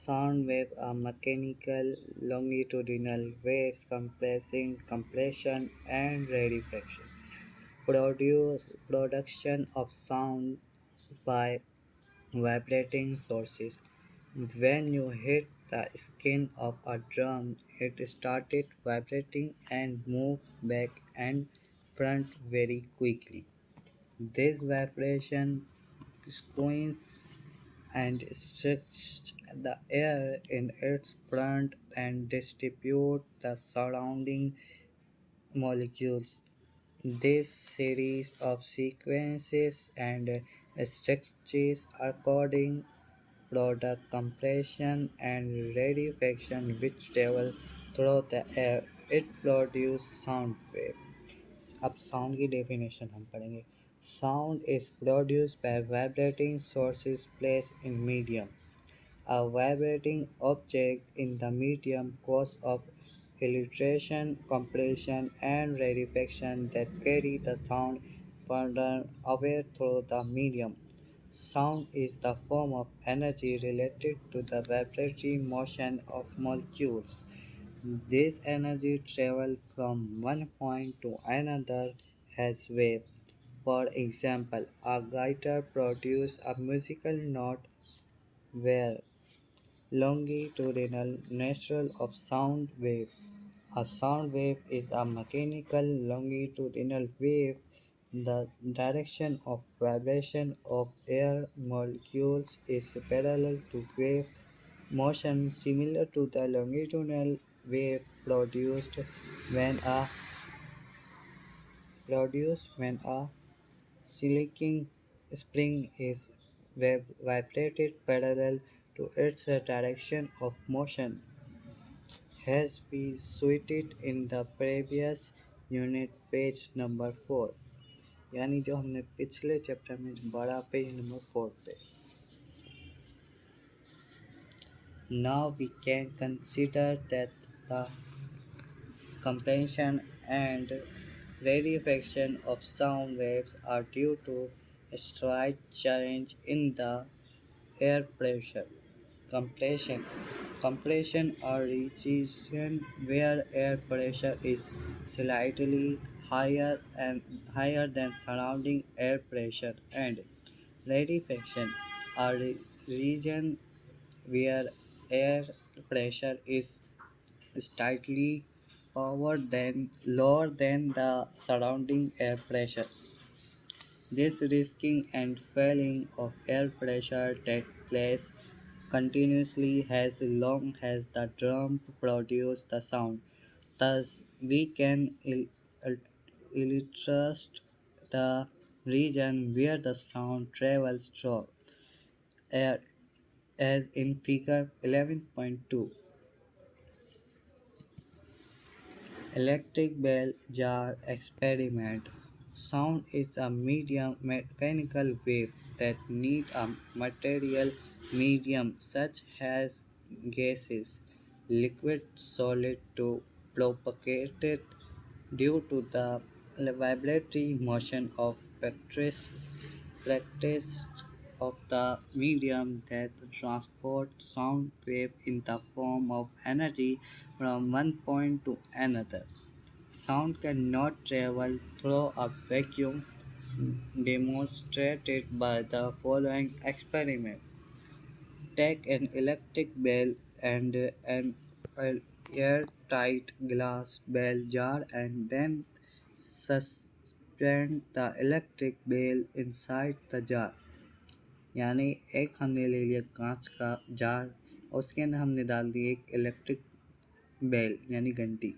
Sound waves are mechanical longitudinal waves compressing compression and rarefaction. Production of sound by vibrating sources. When you hit the skin of a drum, it started vibrating and moved back and front very quickly. This vibration squeezes and stretches the air in its front and distributes the surrounding molecules. This series of sequences and structures according product compression and rarefaction which travel through the air. It produces sound wave. अब sound की definition हम पढ़ेंगे. Sound is produced by vibrating sources placed in medium. A vibrating object in the medium causes of filtration, compression, and rarefaction that carry the sound further away through the medium. Sound is the form of energy related to the vibratory motion of molecules. This energy travels from one point to another as wave. For example, a guitar produces a musical note where longitudinal nature of sound wave. A sound wave is a mechanical longitudinal wave. The direction of vibration of air molecules is parallel to wave motion similar to the longitudinal wave produced when a silicon spring is vibrated parallel to its direction of motion. Has been cited in the previous unit page number 4 यानी जो हमने पिछले chapter में जो पढ़ा page number 4 पे. Now we can consider that the compression and rarefaction of sound waves are due to a slight change in the air pressure. Compression. Compression or region where air pressure is slightly higher than surrounding air pressure, and rarefaction or region where air pressure is slightly lower than the surrounding air pressure. This rising and falling of air pressure takes place continuously as long as the drum produces the sound. Thus, we can illustrate the region where the sound travels through air as in figure 11.2. Electric bell jar experiment. Sound is a medium mechanical wave that need a material medium such as gases, liquid, solid to propagate it due to the vibratory motion of practice of the medium that transport sound wave in the form of energy from one point to another. Sound cannot travel through a vacuum, demonstrated by the following experiment. Take an electric bell and an airtight glass bell jar and then suspend the electric bell inside the jar. यानी एक हमने ले लिया कांच का jar और उसके अंदर हमने डाल दी एक इलेक्ट्रिक बेल यानी घंटी.